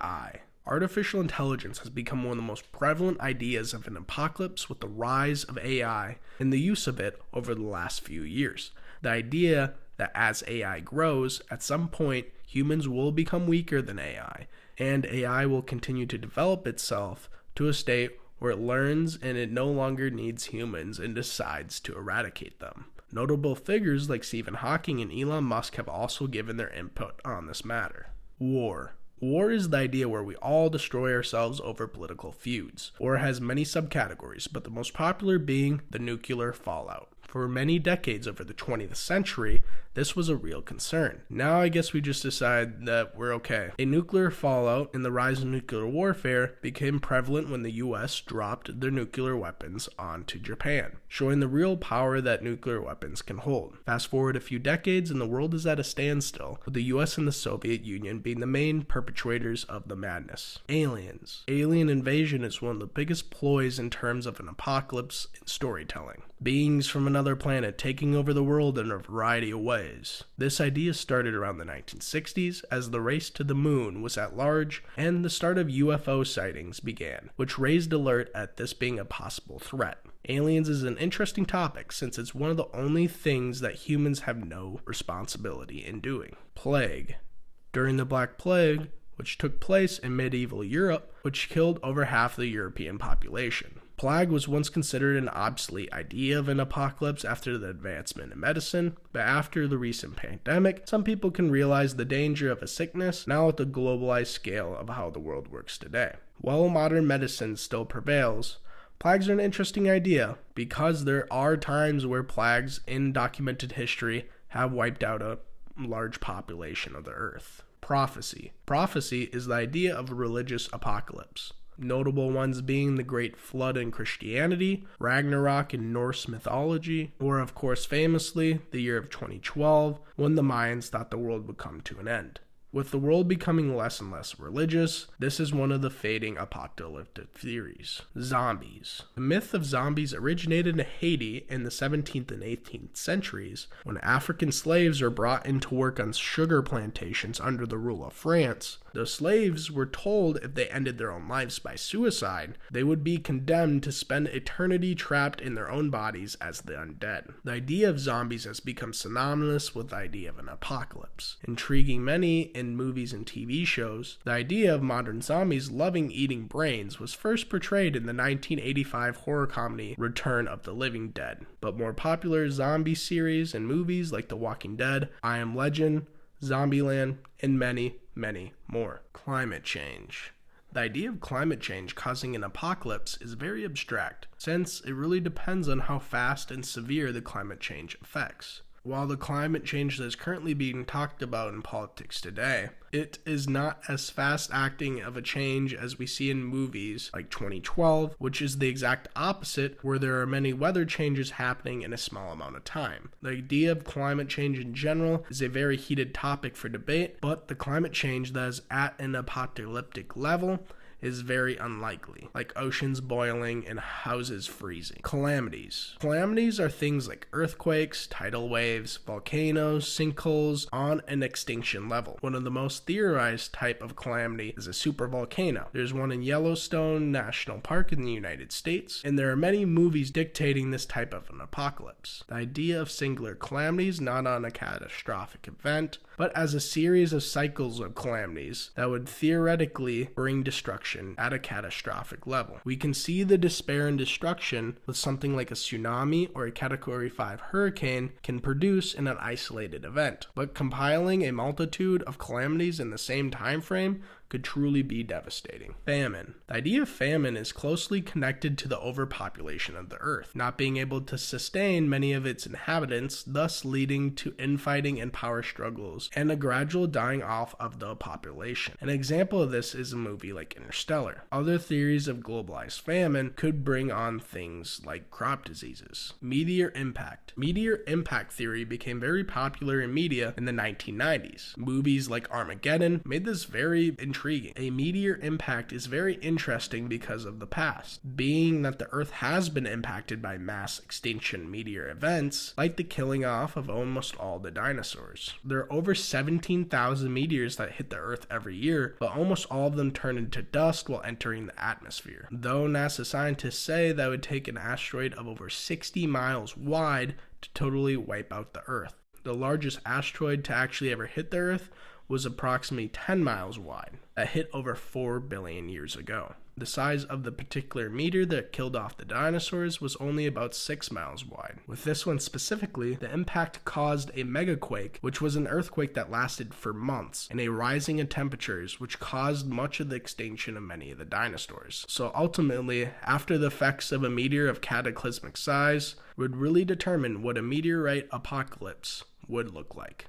AI. Artificial intelligence has become one of the most prevalent ideas of an apocalypse with the rise of AI and the use of it over the last few years. The idea that as AI grows, at some point humans will become weaker than AI, and AI will continue to develop itself to a state where it learns and it no longer needs humans and decides to eradicate them. Notable figures like Stephen Hawking and Elon Musk have also given their input on this matter. War. War is the idea where we all destroy ourselves over political feuds. War has many subcategories, but the most popular being the nuclear fallout. For many decades over the 20th century, this was a real concern. Now I guess we just decide that we're okay. A nuclear fallout and the rise of nuclear warfare became prevalent when the US dropped their nuclear weapons onto Japan, showing the real power that nuclear weapons can hold. Fast forward a few decades and the world is at a standstill, with the US and the Soviet Union being the main perpetrators of the madness. Aliens. Alien invasion is one of the biggest ploys in terms of an apocalypse in storytelling. Beings from another planet taking over the world in a variety of ways. This idea started around the 1960s as the race to the moon was at large and the start of UFO sightings began, which raised alert at this being a possible threat. Aliens is an interesting topic since it's one of the only things that humans have no responsibility in doing. Plague. During the Black Plague, which took place in medieval Europe, which killed over half the European population. Plague was once considered an obsolete idea of an apocalypse after the advancement in medicine, but after the recent pandemic, some people can realize the danger of a sickness now at the globalized scale of how the world works today. While modern medicine still prevails, plagues are an interesting idea because there are times where plagues in documented history have wiped out a large population of the earth. Prophecy. Prophecy is the idea of a religious apocalypse. Notable ones being the Great Flood in Christianity, Ragnarok in Norse mythology, or of course famously, the year of 2012, when the Mayans thought the world would come to an end. With the world becoming less and less religious, this is one of the fading apocalyptic theories. Zombies. The myth of zombies originated in Haiti in the 17th and 18th centuries, when African slaves were brought in to work on sugar plantations under the rule of France. The slaves were told if they ended their own lives by suicide, they would be condemned to spend eternity trapped in their own bodies as the undead. The idea of zombies has become synonymous with the idea of an apocalypse. Intriguing many in movies and TV shows, the idea of modern zombies loving eating brains was first portrayed in the 1985 horror comedy Return of the Living Dead, but more popular zombie series and movies like The Walking Dead, I Am Legend, Zombieland, and many, many more. Climate change. The idea of climate change causing an apocalypse is very abstract, since it really depends on how fast and severe the climate change affects. While the climate change that is currently being talked about in politics today, it is not as fast-acting of a change as we see in movies like 2012, which is the exact opposite, where there are many weather changes happening in a small amount of time. The idea of climate change in general is a very heated topic for debate, but the climate change that is at an apocalyptic level is very unlikely, like oceans boiling and houses freezing. Calamities. Calamities are things like earthquakes, tidal waves, volcanoes, sinkholes on an extinction level. One of the most theorized type of calamity is a supervolcano. There's one in Yellowstone National Park in the United States, and there are many movies dictating this type of an apocalypse. The idea of singular calamities not on a catastrophic event, but as a series of cycles of calamities that would theoretically bring destruction at a catastrophic level. We can see the despair and destruction with something like a tsunami or a Category 5 hurricane can produce in an isolated event, but compiling a multitude of calamities in the same time frame could truly be devastating. Famine. The idea of famine is closely connected to the overpopulation of the earth, not being able to sustain many of its inhabitants, thus leading to infighting and power struggles, and a gradual dying off of the population. An example of this is a movie like Interstellar. Other theories of globalized famine could bring on things like crop diseases. Meteor impact. Meteor impact theory became very popular in media in the 1990s. Movies like Armageddon made this very interesting intriguing. A meteor impact is very interesting because of the past, being that the Earth has been impacted by mass extinction meteor events, like the killing off of almost all the dinosaurs. There are over 17,000 meteors that hit the Earth every year, but almost all of them turn into dust while entering the atmosphere. Though NASA scientists say that it would take an asteroid of over 60 miles wide to totally wipe out the Earth. The largest asteroid to actually ever hit the Earth was approximately 10 miles wide, that hit over 4 billion years ago. The size of the particular meteor that killed off the dinosaurs was only about 6 miles wide. With this one specifically, the impact caused a megaquake, which was an earthquake that lasted for months, and a rising in temperatures, which caused much of the extinction of many of the dinosaurs. So ultimately, after the effects of a meteor of cataclysmic size would really determine what a meteorite apocalypse would look like.